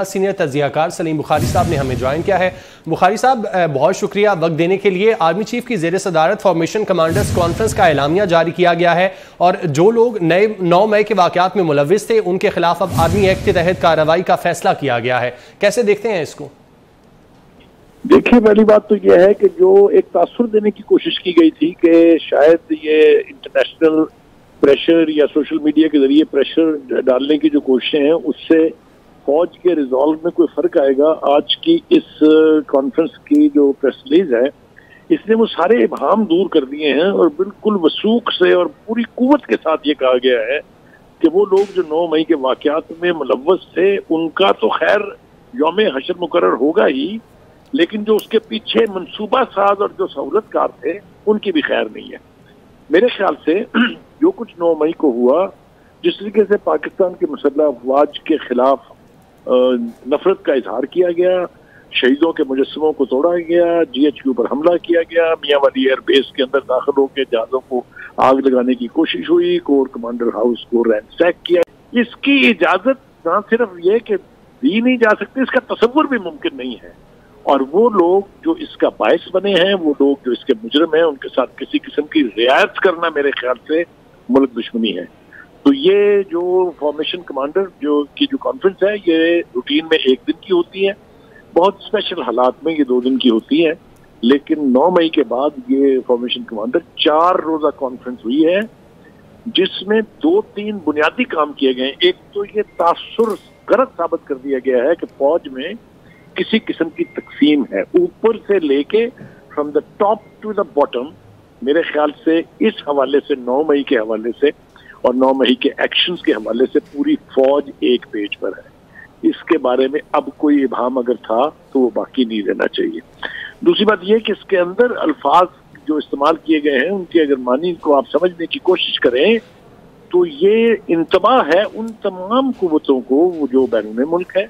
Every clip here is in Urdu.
سینئر تجزیہ کار سلیم بخاری صاحب نے ہمیں جوائن کیا ہے۔ بخاری صاحب بہت شکریہ وقت دینے کے لیے۔ آرمی چیف کی زیر صدارت فارمیشن کمانڈرز کانفرنس کا اعلامیہ جاری کیا گیا ہے اور جو لوگ 9 مئی کے واقعات میں ملوث تھے ان کے خلاف اب آرمی ایکٹ کے تحت کارروائی کا فیصلہ کیا گیا ہے، کیسے دیکھتے ہیں اس کو؟ دیکھیے پہلی بات تو یہ ہے کہ جو ایک تاثر دینے کی کوشش کی گئی تھی کہ شاید یہ انٹرنیشنل پریشر یا سوشل میڈیا کے ذریعے پریشر ڈالنے کی جو کوششیں ہیں اس سے فوج کے ریزالو میں کوئی فرق آئے گا، آج کی اس کانفرنس کی جو پریس ریلیز ہے اس نے وہ سارے ابہام دور کر دیے ہیں اور بالکل وثوق سے اور پوری قوت کے ساتھ یہ کہا گیا ہے کہ وہ لوگ جو 9 مئی کے واقعات میں ملوث تھے ان کا تو خیر یوم حشر مقرر ہوگا ہی، لیکن جو اس کے پیچھے منصوبہ ساز اور جو سہولت کار تھے ان کی بھی خیر نہیں ہے۔ میرے خیال سے جو کچھ 9 مئی کو ہوا، جس طریقے سے پاکستان کے مسلح افواج کے خلاف نفرت کا اظہار کیا گیا، شہیدوں کے مجسموں کو توڑا گیا، جی ایچ کیو پر حملہ کیا گیا، میاں والی ایئر بیس کے اندر داخل ہو کے جہازوں کو آگ لگانے کی کوشش ہوئی، کور کمانڈر ہاؤس کو رینسیک کیا، اس کی اجازت نہ صرف یہ کہ دی نہیں جا سکتی، اس کا تصور بھی ممکن نہیں ہے۔ اور وہ لوگ جو اس کا باعث بنے ہیں، وہ لوگ جو اس کے مجرم ہیں، ان کے ساتھ کسی قسم کی رعایت کرنا میرے خیال سے ملک دشمنی ہے۔ تو یہ جو فارمیشن کمانڈر کی جو کانفرنس ہے یہ روٹین میں 1 دن کی ہوتی ہے، بہت اسپیشل حالات میں یہ 2 دن کی ہوتی ہے، لیکن 9 مئی کے بعد یہ فارمیشن کمانڈر 4 روزہ کانفرنس ہوئی ہے جس میں 2-3 بنیادی کام کیے گئے ہیں۔ ایک تو یہ تاثر غلط ثابت کر دیا گیا ہے کہ فوج میں کسی قسم کی تقسیم ہے، اوپر سے لے کے from the top to the bottom. میرے خیال سے اس حوالے سے 9 مئی کے حوالے سے اور 9 مئی کے ایکشنز کے حوالے سے پوری فوج ایک پیج پر ہے۔ اس کے بارے میں اب کوئی ابہام اگر تھا تو وہ باقی نہیں رہنا چاہیے۔ دوسری بات یہ کہ اس کے اندر الفاظ جو استعمال کیے گئے ہیں ان کی اگر معنی کو آپ سمجھنے کی کوشش کریں تو یہ انتباہ ہے ان تمام قوتوں کو جو بیرون ملک ہے،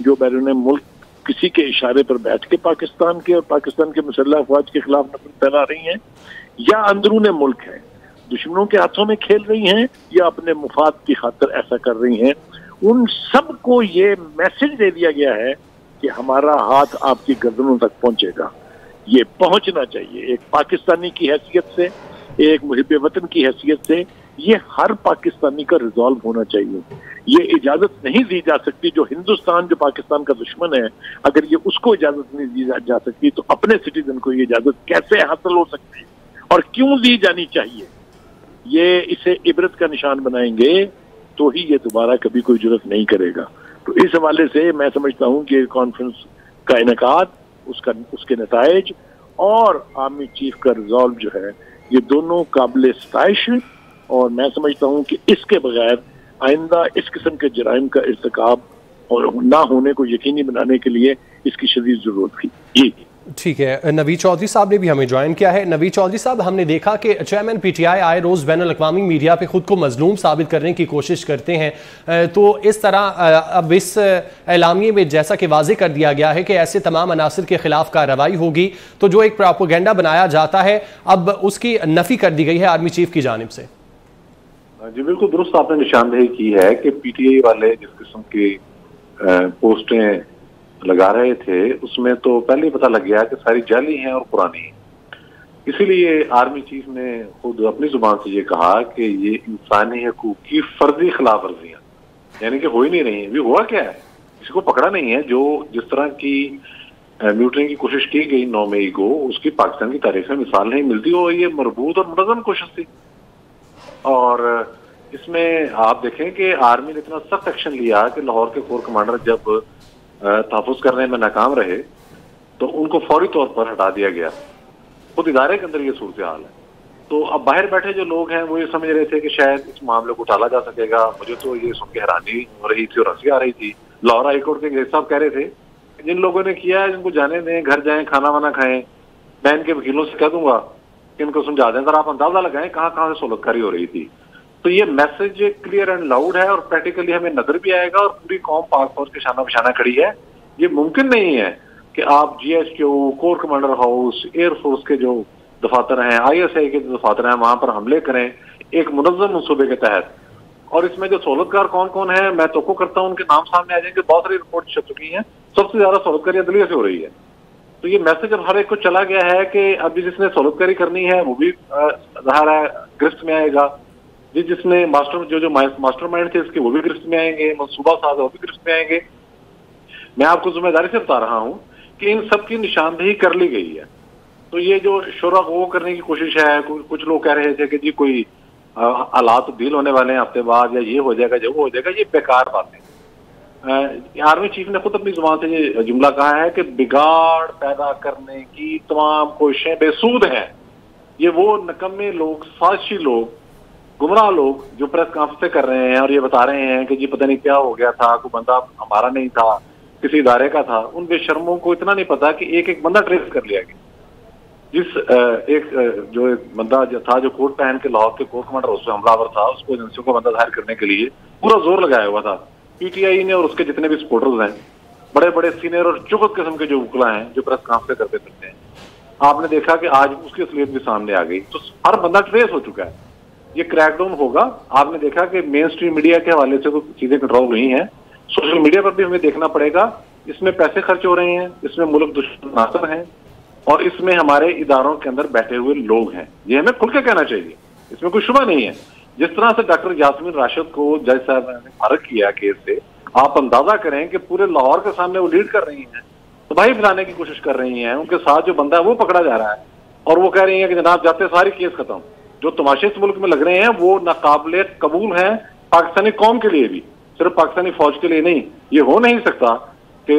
جو بیرون ملک کسی کے اشارے پر بیٹھ کے پاکستان کے اور پاکستان کے مسلح افواج کے خلاف نفرت پھیلا رہی ہیں، یا اندرون ملک ہیں، دشمنوں کے ہاتھوں میں کھیل رہی ہیں یا اپنے مفاد کی خاطر ایسا کر رہی ہیں، ان سب کو یہ میسج دے دیا گیا ہے کہ ہمارا ہاتھ آپ کی گردنوں تک پہنچے گا۔ یہ پہنچنا چاہیے ایک پاکستانی کی حیثیت سے، ایک محب وطن کی حیثیت سے، یہ ہر پاکستانی کا ریزالو ہونا چاہیے۔ یہ اجازت نہیں دی جا سکتی، جو ہندوستان جو پاکستان کا دشمن ہے اگر یہ اس کو اجازت نہیں دی جا سکتی تو اپنے سٹیزن کو یہ اجازت کیسے حاصل ہو سکتی ہے اور کیوں دی جانی چاہیے؟ یہ اسے عبرت کا نشان بنائیں گے تو ہی یہ دوبارہ کبھی کوئی جرات نہیں کرے گا۔ تو اس حوالے سے میں سمجھتا ہوں کہ کانفرنس کا انعقاد، اس کے نتائج اور آرمی چیف کا ریزالو جو ہے یہ دونوں قابل ستائش ہیں، اور میں سمجھتا ہوں کہ اس کے بغیر آئندہ اس قسم کے جرائم کا ارتکاب اور نہ ہونے کو یقینی بنانے کے لیے اس کی شدید ضرورت تھی۔ جی ٹھیک ہے، نوید چودھری صاحب نے بھی ہمیں جوائن کیا ہے۔ نوید چودھری صاحب، ہم نے دیکھا کہ چیئرمین پی ٹی آئی آئے روز بین الاقوامی میڈیا پہ خود کو مظلوم ثابت کرنے کی کوشش کرتے ہیں، تو اس طرح اب اس اعلامیے میں جیسا کہ واضح کر دیا گیا ہے کہ ایسے تمام عناصر کے خلاف کارروائی ہوگی، تو جو ایک پروپیگنڈا بنایا جاتا ہے اب اس کی نفی کر دی گئی ہے آرمی چیف کی جانب سے۔ جی بالکل درست آپ نے نشاندہی کی ہے کہ پی ٹی آئی والے جس قسم کی پوسٹیں لگا رہے تھے اس میں تو پہلے ہی پتہ لگ گیا کہ ساری جعلی ہیں اور پرانی ہیں۔ اسی لیے آرمی چیف نے خود اپنی زبان سے یہ کہا کہ یہ انسانی حقوق کی فرضی خلاف ورزیاں یعنی کہ ہو ہی نہیں رہی ہیں۔ ابھی ہوا کیا ہے؟ کسی کو پکڑا نہیں ہے۔ جو جس طرح کی میوٹنگ کی کوشش کی گئی 9 مئی کو، اس کی پاکستان کی تاریخ میں مثال نہیں ملتی، اور یہ مربوط اور منظم کوشش تھی۔ اور اس میں آپ دیکھیں کہ آرمی نے اتنا سخت ایکشن لیا کہ لاہور کے کور کمانڈر جب تحفظ کرنے میں ناکام رہے تو ان کو فوری طور پر ہٹا دیا گیا۔ خود ادارے کے اندر یہ صورتحال ہے۔ تو اب باہر بیٹھے جو لوگ ہیں وہ یہ سمجھ رہے تھے کہ شاید اس معاملے کو ٹالا جا سکے گا۔ مجھے تو یہ سن کے حیرانی ہو رہی تھی اور ہنسی آ رہی تھی۔ لاہور ہائی کورٹ کے جج صاحب کہہ رہے تھے جن لوگوں نے کیا ہے جن کو جانے دیں، گھر جائیں، کھانا وانا کھائیں، میں ان کے وکیلوں سے کہہ دوں گا کہ ان کو سمجھا دیں۔ ذرا آپ اندازہ لگائیں کہاں کہاں سے سہولت کاری ہو رہی تھی۔ تو یہ میسج کلیئر اینڈ لاؤڈ ہے اور پریکٹیکلی ہمیں نظر بھی آئے گا، اور پوری قوم پاک فوج کے شانہ بشانہ کھڑی ہے۔ یہ ممکن نہیں ہے کہ آپ G H Q, corps commander house, air force کے جو دفاتر ہیں، آئی ایس آئی کے جو دفاتر ہیں، وہاں پر حملے کریں ایک منظم منصوبے کے تحت، اور اس میں جو سہولتکار کون کون ہے میں توقع کرتا ہوں ان کے نام سامنے آ جائیں گے. بہت ساری رپورٹ چھپ چکی ہیں. سب سے زیادہ سہولتکاری عدلیہ سے ہو رہی ہے. تو یہ میسج اب ہر ایک کو چلا گیا ہے کہ ابھی جس نے سہولتکاری کرنی ہے وہ بھی ظاہر ہے گرفت میں آئے گا. جس نے جو ماسٹر مائنڈ تھے اس کے وہ بھی گرفت میں آئیں گے. منصوبہ ساز وہ بھی گرفت میں آئیں گے. میں آپ کو ذمہ داری سے بتا رہا ہوں کہ ان سب کی نشاندہی کر لی گئی ہے. تو یہ جو شورا وہ کرنے کی کوشش ہے, کچھ لوگ کہہ رہے تھے کہ جی کوئی حالات تبدیل ہونے والے ہیں ہفتے بعد, یا یہ ہو جائے گا جو وہ ہو جائے گا, یہ بیکار باتیں. آرمی چیف نے خود اپنی زبان سے یہ جملہ کہا ہے کہ بگاڑ پیدا کرنے کی تمام کوششیں بے سود ہیں. یہ وہ نکمے لوگ, سازشی لوگ, گمراہ لوگ جو پریس کانفرنس کر رہے ہیں اور یہ بتا رہے ہیں کہ جی پتہ نہیں کیا ہو گیا تھا, کوئی بندہ ہمارا نہیں تھا, کسی ادارے کا تھا. ان بے شرموں کو اتنا نہیں پتا کہ ایک ایک بندہ ٹریس کر لیا گیا. ایک بندہ جو تھا جو کوٹ پہن کے لاہور کے کور کمانڈر اس پہ حملہ آور تھا, اس کو ایجنسیوں کو بندہ ظاہر کرنے کے لیے پورا زور لگایا ہوا تھا پی ٹی آئی نے اور اس کے جتنے بھی سپورٹرز ہیں, بڑے بڑے سینئر اور چغت قسم کے جو وکلا ہیں جو پریس کانفرنس کرتے پھرتے ہیں. آپ نے دیکھا کہ آج اس کی اصلیت بھی سامنے آ گئی. تو ہر بندہ ٹریس ہو چکا ہے. یہ کریک ڈاؤن ہوگا. آپ نے دیکھا کہ مین اسٹریم میڈیا کے حوالے سے تو چیزیں کنٹرول نہیں ہیں. سوشل میڈیا پر بھی ہمیں دیکھنا پڑے گا. اس میں پیسے خرچ ہو رہے ہیں, اس میں ملک دشمن عناصر ہیں, اور اس میں ہمارے اداروں کے اندر بیٹھے ہوئے لوگ ہیں. یہ ہمیں کھل کے کہنا چاہیے, اس میں کوئی شبہ نہیں ہے. جس طرح سے ڈاکٹر یاسمین راشد کو جج صاحب نے فارغ کیا کیس سے, آپ اندازہ کریں کہ پورے لاہور کے سامنے وہ لیڈ کر رہی ہیں, تباہی پھیلانے کی کوشش کر رہی ہیں. ان کے ساتھ جو بندہ ہے وہ پکڑا جا رہا ہے اور وہ کہہ رہی ہیں کہ جناب جاتے ساری کیس ختم. جو تماشے اس ملک میں لگ رہے ہیں وہ ناقابل قبول ہیں پاکستانی قوم کے لیے بھی, صرف پاکستانی فوج کے لیے نہیں. یہ ہو نہیں سکتا کہ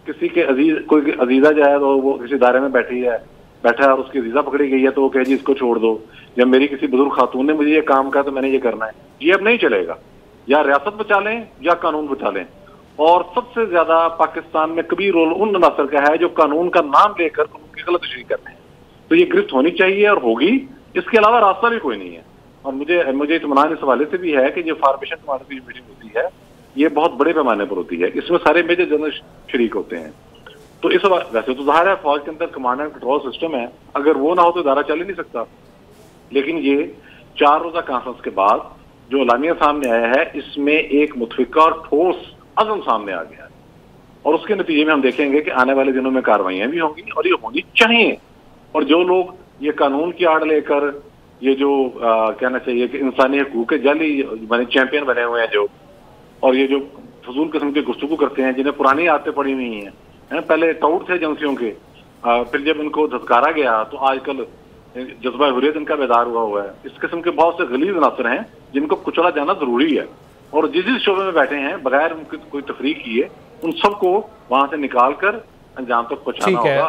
کسی کے کوئی عزیزہ جو ہے تو وہ کسی ادارے میں بیٹھا ہے اور اس کی عزیزہ پکڑی گئی ہے تو وہ کہے جی اس کو چھوڑ دو, یا میری کسی بزرگ خاتون نے مجھے یہ کام کہا تو میں نے یہ کرنا ہے. یہ اب نہیں چلے گا. یا ریاست بچا لیں یا قانون بچا لیں. اور سب سے زیادہ پاکستان میں کبھی رول ان عناصر کا ہے جو قانون کا نام لے کر قانون کی غلط تشریح کرتے ہیں. تو یہ گرفت ہونی چاہیے اور ہوگی. اس کے علاوہ راستہ بھی کوئی نہیں ہے. اور مجھے اطمینان اس حوالے سے بھی ہے کہ جو فارمیشن کمانڈر کی میٹنگ ہوتی ہے یہ بہت بڑے پیمانے پر ہوتی ہے. اس میں سارے میجر جنرل شریک ہوتے ہیں. تو اس ویسے تو ظاہر ہے فوج کے اندر کمانڈ اینڈ کنٹرول سسٹم ہے, اگر وہ نہ ہو تو ادارہ چل ہی نہیں سکتا. لیکن یہ 4 روزہ کانفرنس کے بعد جو اعلامیہ سامنے آیا ہے اس میں ایک متفقہ اور ٹھوس عزم سامنے آ گیا ہے, اور اس کے نتیجے میں ہم دیکھیں گے کہ آنے والے دنوں میں کارروائیاں بھی ہوں گی اور یہ ہونی چاہیے. اور جو لوگ یہ قانون کی آڑ لے کر یہ جو کہنا چاہیے کہ انسانی حقوق کے جعلی چیمپئن بنے ہوئے ہیں جو, اور یہ جو فضول قسم کے گفتگو کرتے ہیں جنہیں پرانی عادتیں پڑی ہوئی ہیں, پہلے ٹاؤٹ تھے ایجنسیوں کے, پھر جب ان کو دھتکارا گیا تو آج کل جذبہ حریت ان کا بیدار ہوا ہے. اس قسم کے بہت سے غلیظ عناصر ہیں جن کو کچلا جانا ضروری ہے, اور جس شعبے میں بیٹھے ہیں بغیر کوئی تفریق کیے ان سب کو وہاں سے نکال کر انجام تک پہنچانا ہوگا.